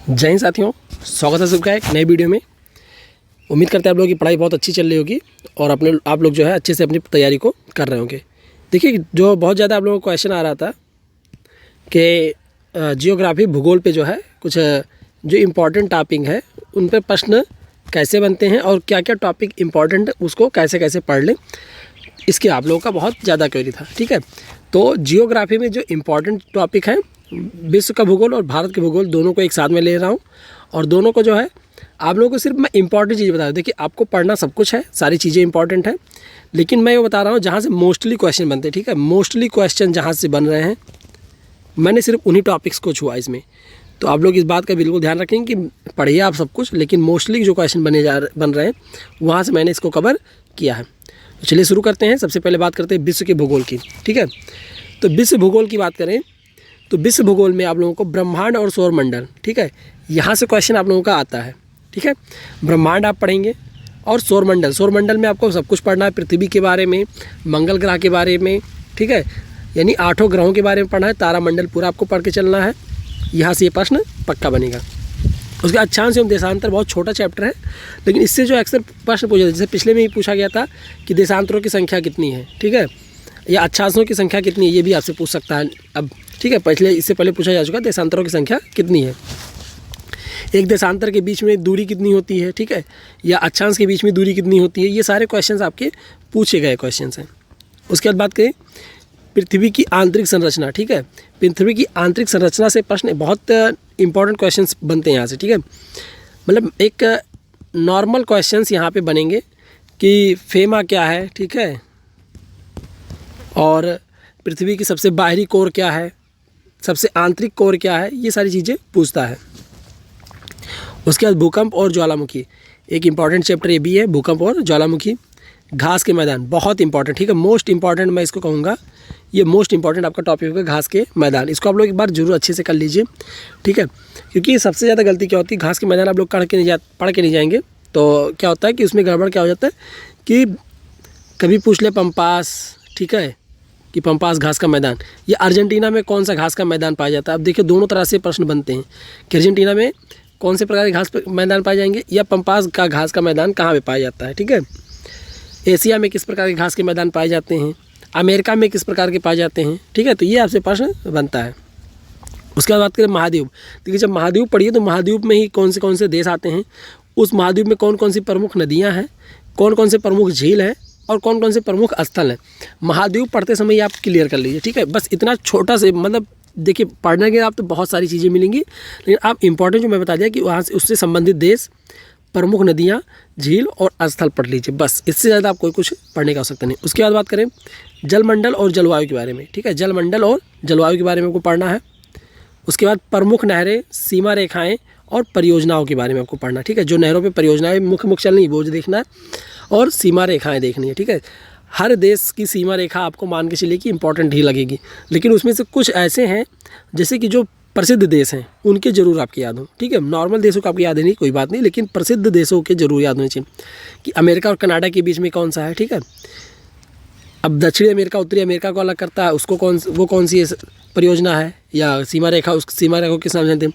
जय हिंद साथियों, स्वागत है सबका एक नए वीडियो में। उम्मीद करते हैं आप लोगों की पढ़ाई बहुत अच्छी चल रही होगी और आप लोग जो है अच्छे से अपनी तैयारी को कर रहे होंगे। देखिए, जो बहुत ज़्यादा आप लोगों को क्वेश्चन आ रहा था कि जियोग्राफी भूगोल पे जो है कुछ जो इम्पोर्टेंट टॉपिक है उन पर प्रश्न कैसे बनते हैं और क्या क्या टॉपिक इम्पोर्टेंट उसको कैसे कैसे पढ़ लें, इसके आप लोगों का बहुत ज़्यादा क्वेरी था। ठीक है, तो जियोग्राफी में जो इम्पोर्टेंट टॉपिक है, विश्व का भूगोल और भारत के भूगोल दोनों को एक साथ में ले रहा हूँ और दोनों को जो है आप लोगों को सिर्फ मैं इंपॉर्टेंट चीज़ बता रहा हूँ। देखिए, आपको पढ़ना सब कुछ है, सारी चीज़ें इंपॉर्टेंट है, लेकिन मैं ये बता रहा हूँ जहाँ से मोस्टली क्वेश्चन बनते हैं। ठीक है, मोस्टली क्वेश्चन जहाँ से बन रहे हैं मैंने सिर्फ उन्हीं टॉपिक्स को छुआ इसमें। तो आप लोग इस बात का बिल्कुल ध्यान रखें कि पढ़िए आप सब कुछ, लेकिन मोस्टली जो क्वेश्चन बन रहे हैं वहाँ से मैंने इसको कवर किया है। तो चलिए शुरू करते हैं। सबसे पहले बात करते हैं विश्व के भूगोल की। ठीक है, तो विश्व भूगोल की बात करें तो विश्व भूगोल में आप लोगों को ब्रह्मांड और सौरमंडल, ठीक है, यहाँ से क्वेश्चन आप लोगों का आता है। ठीक है, ब्रह्मांड आप पढ़ेंगे और सौरमंडल में आपको सब कुछ पढ़ना है, पृथ्वी के बारे में, मंगल ग्रह के बारे में। ठीक है, यानी 8 ग्रहों के बारे में पढ़ना है, तारामंडल पूरा आपको पढ़ के चलना है। यहाँ से ये प्रश्न पक्का बनेगा। उसके अक्षांश एवं देशांतर बहुत छोटा चैप्टर है, लेकिन इससे जो अक्सर प्रश्न पूछा, जैसे पिछले में ही पूछा गया था कि देशांतरों की संख्या कितनी है, ठीक है, या अक्षांशों की संख्या कितनी है, ये भी आपसे पूछ सकता है अब। ठीक है, इससे पहले पूछा जा चुका देशांतरों की संख्या कितनी है, एक देशांतर के बीच में दूरी कितनी होती है, ठीक है, या अक्षांश के बीच में दूरी कितनी होती है, ये सारे क्वेश्चंस आपके पूछे गए क्वेश्चंस हैं। उसके बाद बात करें पृथ्वी की आंतरिक संरचना। ठीक है, पृथ्वी की आंतरिक संरचना से प्रश्न बहुत इंपॉर्टेंट क्वेश्चंस बनते हैं यहाँ से। ठीक है, मतलब एक नॉर्मल क्वेश्चंस यहाँ पे बनेंगे कि फेमा क्या है, ठीक है, और पृथ्वी की सबसे बाहरी कोर क्या है, सबसे आंतरिक कोर क्या है, ये सारी चीज़ें पूछता है। उसके बाद भूकंप और ज्वालामुखी, एक इम्पॉर्टेंट चैप्टर ये भी है, भूकंप और ज्वालामुखी। घास के मैदान बहुत इंपॉर्टेंट, ठीक है, मोस्ट इंपॉर्टेंट मैं इसको कहूँगा, ये मोस्ट इंपॉर्टेंट आपका टॉपिक होगा घास के मैदान। इसको आप लोग एक बार जरूर अच्छे से कर लीजिए। ठीक है, क्योंकि सबसे ज़्यादा गलती क्या होती है, घास के मैदान आप लोग पढ़ के नहीं जाएंगे तो क्या होता है कि उसमें गड़बड़ क्या हो जाता है कि कभी पूछ ले पंपास, ठीक है, कि पंपास घास का मैदान, ये अर्जेंटीना में कौन सा घास का मैदान पाया जाता है। अब देखिए, दोनों तरह से प्रश्न बनते हैं कि अर्जेंटीना में कौन से प्रकार के घास मैदान पाए जाएंगे, या पंपास का घास का मैदान कहाँ पे पाया जाता है। ठीक है, एशिया में किस प्रकार के घास के मैदान पाए जाते हैं, अमेरिका में किस प्रकार के पाए जाते हैं। ठीक है, तो ये आपसे प्रश्न बनता है। उसके बाद बात करें महाद्वीप। देखिए, जब महाद्वीप पढ़िए तो महाद्वीप में ही कौन से देश आते हैं, उस महाद्वीप में कौन कौन सी प्रमुख नदियाँ हैं, कौन कौन से प्रमुख झील हैं और कौन कौन से प्रमुख स्थल हैं। महाद्वीप पढ़ते समय आप क्लियर कर लीजिए। ठीक है, बस इतना छोटा से, मतलब देखिए, पढ़ने के आप तो बहुत सारी चीज़ें मिलेंगी, लेकिन आप इंपॉर्टेंट जो मैं बता दिया कि वहाँ से उससे संबंधित देश, प्रमुख नदियाँ, झील और स्थल पढ़ लीजिए, बस इससे ज़्यादा आप कोई कुछ पढ़ने का आवश्यकता नहीं। उसके बाद बात करें जलमंडल और जलवायु के बारे में। ठीक है, जलमंडल और जलवायु के बारे में आपको पढ़ना है। उसके बाद प्रमुख नहरें, सीमा रेखाएं और परियोजनाओं के बारे में आपको पढ़ना है। ठीक है, जो नहरों पे परियोजनाएं मुख्य चल रही है वो देखना है और सीमा रेखाएं देखनी है। ठीक है, हर देश की सीमा रेखा आपको मान के चलिए कि इंपॉर्टेंट ही लगेगी, लेकिन उसमें से कुछ ऐसे हैं जैसे कि जो प्रसिद्ध देश हैं उनके जरूर आपकी याद हो। ठीक है, नॉर्मल देशों को आपकी याद नहीं, कोई बात नहीं, लेकिन प्रसिद्ध देशों के जरूर याद होने चाहिए कि अमेरिका और कनाडा के बीच में कौन सा है। ठीक है, अब दक्षिणी अमेरिका उत्तरी अमेरिका को अलग करता है, उसको कौन सी परियोजना है या सीमा रेखा, उस सीमा रेखा को किस नाम जानते हैं,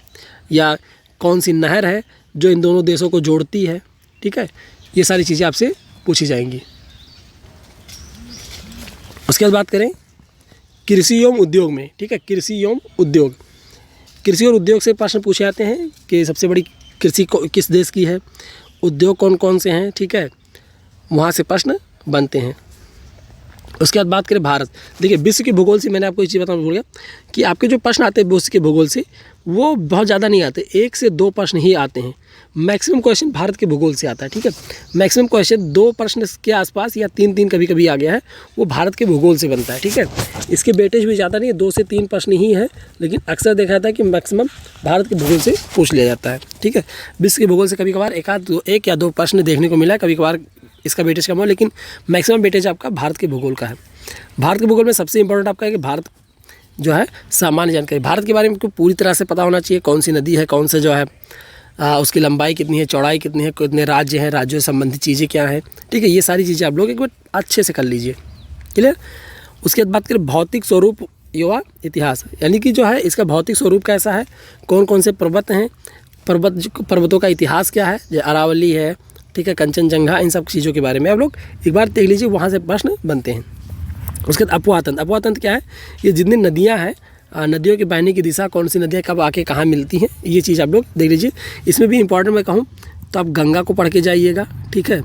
या कौन सी नहर है जो इन दोनों देशों को जोड़ती है। ठीक है, ये सारी चीज़ें आपसे पूछी जाएंगी। उसके बाद बात करें कृषि एवं उद्योग में। ठीक है, कृषि एवं उद्योग, कृषि और उद्योग से प्रश्न पूछे जाते हैं कि सबसे बड़ी कृषि किस देश की है, उद्योग कौन कौन से हैं। ठीक है, वहाँ से प्रश्न बनते हैं। उसके बाद बात करें भारत। देखिए, विश्व के भूगोल से मैंने आपको एक चीज़ बताना भूल गया कि आपके जो प्रश्न आते हैं विश्व के भूगोल से वो बहुत ज़्यादा नहीं आते, 1 से 2 प्रश्न ही आते हैं। मैक्सिमम क्वेश्चन भारत के भूगोल से आता है। ठीक है, मैक्सिमम क्वेश्चन 2 प्रश्न के आसपास या 3 कभी कभी आ गया है, वो भारत के भूगोल से बनता है। ठीक है, इसके वेटेज भी ज़्यादा नहीं है, 2 से 3 प्रश्न ही है, लेकिन अक्सर देखा जाता है कि मैक्सिमम भारत के भूगोल से पूछ लिया जाता है। ठीक है, विश्व के भूगोल से कभी कभार एक या दो प्रश्न देखने को मिला है, कभी कभार इसका वेटेज कम हो, लेकिन मैक्सिमम वेटेज आपका भारत के भूगोल का है। भारत के भूगोल में सबसे इंपॉर्टेंट आपका है कि भारत जो है सामान्य जानकारी, भारत के बारे में पूरी तरह से पता होना चाहिए, कौन सी नदी है, कौन से जो है उसकी लंबाई कितनी है, चौड़ाई कितनी है, कितने राज्य हैं, राज्यों से संबंधित चीज़ें क्या हैं। ठीक है, ये सारी चीज़ें आप लोग एक बार अच्छे से कर लीजिए। क्लियर। उसके बाद बात करें भौतिक स्वरूप युवा इतिहास, यानी कि जो है इसका भौतिक स्वरूप कैसा है, कौन कौन से पर्वत हैं, पर्वतों का इतिहास क्या है, जो अरावली है, ठीक है, कंचनजंगा, इन सब चीज़ों के बारे में आप लोग एक बार देख लीजिए, वहाँ से प्रश्न बनते हैं। उसके बाद अफवाह तंत्र क्या है, ये जितनी नदियाँ हैं, नदियों के बहने की दिशा, कौन सी नदियाँ कब आके कहाँ मिलती हैं, ये चीज़ आप लोग देख लीजिए। इसमें भी इंपॉर्टेंट मैं कहूँ तो आप गंगा को पढ़ के जाइएगा, ठीक है।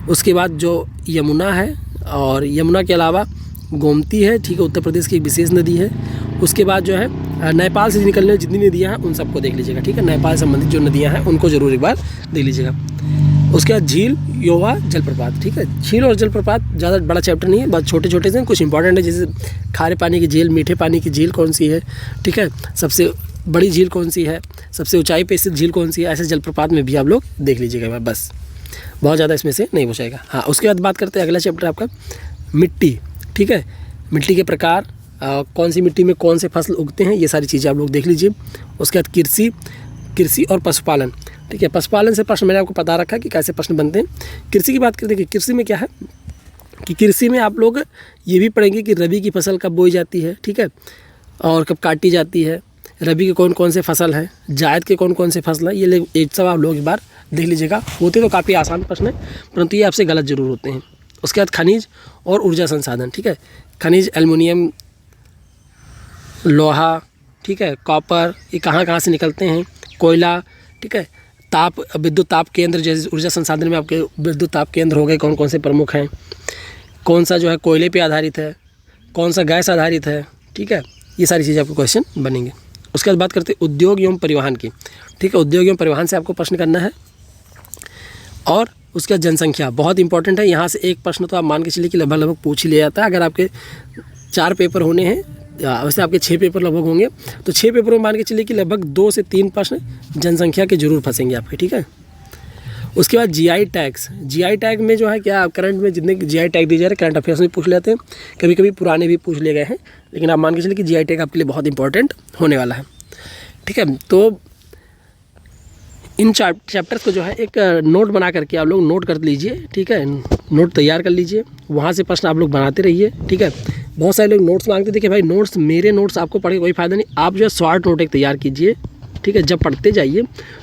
उसके बाद जो यमुना है, और यमुना के अलावा गोमती है, ठीक है, उत्तर प्रदेश की एक विशेष नदी है। उसके बाद जो है नेपाल से निकलने वाली जितनी नदियाँ हैं उन सबको देख लीजिएगा, ठीक है। नेपाल से संबंधित जो नदियाँ हैं उनको ज़रूर एक बार देख लीजिएगा। उसके बाद झील, योवा, जलप्रपात, ठीक है। झील और जलप्रपात ज़्यादा बड़ा चैप्टर नहीं है, बहुत छोटे छोटे से कुछ इंपॉर्टेंट है, जैसे खारे पानी की झील, मीठे पानी की झील कौन सी है, ठीक है, सबसे बड़ी झील कौन सी है, सबसे ऊंचाई पे स्थित झील कौन सी है, ऐसे जलप्रपात में भी आप लोग देख लीजिएगा, बस बहुत ज़्यादा इसमें से नहीं पूछेगा। हाँ, उसके बाद बात करते हैं अगला चैप्टर आपका मिट्टी, ठीक है। मिट्टी के प्रकार, कौन सी मिट्टी में कौन से फसल उगते हैं, ये सारी चीज़ें आप लोग देख लीजिए। उसके बाद कृषि और पशुपालन, ठीक है। पशुपालन से प्रश्न मैंने आपको बता रखा है कि कैसे प्रश्न बनते हैं। कृषि की बात करते हैं कि कृषि में क्या है कि कृषि में आप लोग ये भी पढ़ेंगे कि रबी की फसल कब बोई जाती है, ठीक है, और कब काटी जाती है, रबी के कौन कौन से फसल हैं, जायद के कौन कौन से फसल हैं, ये एक सब आप लोग एक बार देख लीजिएगा। होते तो काफ़ी आसान प्रश्न है, परंतु ये आपसे गलत जरूर होते हैं। उसके बाद खनिज और ऊर्जा संसाधन, ठीक है। खनिज, एल्युमिनियम, लोहा, ठीक है, कॉपर, ये कहाँ से निकलते हैं, कोयला, ठीक है, विद्युत ताप केंद्र, जैसे ऊर्जा संसाधन में आपके विद्युत ताप केंद्र हो गए, कौन कौन से प्रमुख हैं, कौन सा जो है कोयले पे आधारित है, कौन सा गैस आधारित है, ठीक है, ये सारी चीज़ें आपको क्वेश्चन बनेंगे। उसके बाद बात करते हैं उद्योग एवं परिवहन की, ठीक है। उद्योग एवं परिवहन से आपको प्रश्न करना है। और उसके बाद जनसंख्या बहुत इंपॉर्टेंट है, यहाँ से एक प्रश्न तो आप मान के चलिए कि लगभग पूछ ही लिया जाता है। अगर आपके 4 पेपर होने हैं, वैसे आपके 6 पेपर लगभग होंगे, तो 6 पेपरों में मान के चलिए कि लगभग 2 से 3 प्रश्न जनसंख्या के जरूर फंसेंगे आपके, ठीक है। उसके बाद जीआई टैग्स, जीआई टैग में जो है क्या, करंट में जितने जीआई टैग दिए जा रहे हैं करंट अफेयर्स में पूछ लेते हैं, कभी कभी पुराने भी पूछ लिए गए हैं, लेकिन आप मान के चलिए कि जीआई टैग आपके लिए बहुत इंपॉर्टेंट होने वाला है, ठीक है। तो इन चैप्टर्स को जो है एक नोट बना करके आप लोग नोट कर लीजिए, ठीक है, नोट तैयार कर लीजिए, वहाँ से प्रश्न आप लोग बनाते रहिए, ठीक है। बहुत सारे लोग नोट्स मांगते, देखिए भाई नोट्स, मेरे नोट्स आपको पढ़ के कोई फ़ायदा नहीं, आप जो है शॉर्ट नोट एक तैयार कीजिए, ठीक है। जब पढ़ते जाइए,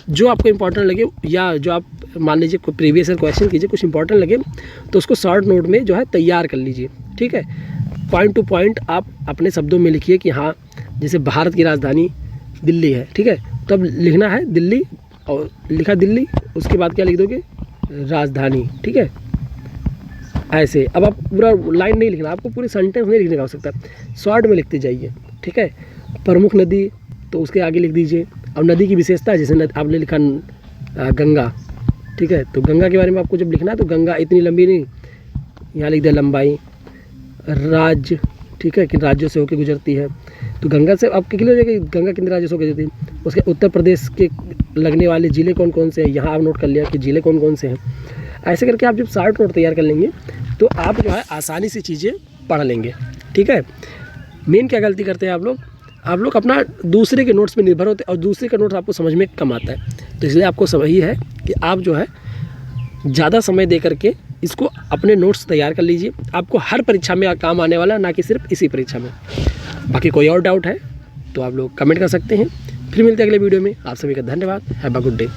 जो आपको इंपॉर्टेंट लगे, या जो आप मान लीजिए कोई प्रीवियस ईयर क्वेश्चन कीजिए, कुछ इंपॉर्टेंट लगे तो उसको शॉर्ट नोट में जो है तैयार कर लीजिए, ठीक है। पॉइंट टू पॉइंट आप अपने शब्दों में लिखिए कि हाँ, जैसे भारत की राजधानी दिल्ली है, ठीक है, तब लिखना है दिल्ली, और लिखा दिल्ली, उसके बाद क्या लिख दोगे, राजधानी, ठीक है, ऐसे। अब आप पूरा लाइन नहीं लिखना, आपको पूरी सेंटेंस नहीं लिखने का आवश्यकता, शॉर्ट में लिखते जाइए, ठीक है। प्रमुख नदी, तो उसके आगे लिख दीजिए। अब नदी की विशेषता, जैसे आपने लिखा गंगा, ठीक है, तो गंगा के बारे में आपको जब लिखना है तो गंगा इतनी लंबी नहीं, यहाँ लिख दिया लंबाई, राज्य, ठीक है, कि राज्यों से होकर गुजरती है, तो गंगा से आपके क्लियर हो जाएगा गंगा कितने राज्यों से होकर गुजरती है। उसके उत्तर प्रदेश के लगने वाले ज़िले कौन कौन से हैं, यहाँ आप नोट कर लिया कि ज़िले कौन कौन से हैं। ऐसे करके आप जब शॉर्ट नोट तैयार कर लेंगे तो आप जो है आसानी से चीज़ें पढ़ लेंगे, ठीक है। मेन क्या गलती करते हैं आप लोग अपना दूसरे के नोट्स पे निर्भर होते हैं, और दूसरे का नोट्स आपको समझ में कम आता है, तो इसलिए आपको सही है कि आप जो है ज़्यादा समय दे करके इसको अपने नोट्स तैयार कर लीजिए, आपको हर परीक्षा में काम आने वाला, ना कि सिर्फ इसी परीक्षा में। बाकी कोई और डाउट है तो आप लोग कमेंट कर सकते हैं। फिर मिलते हैं अगले वीडियो में, आप सभी का धन्यवाद, हैव अ गुड डे।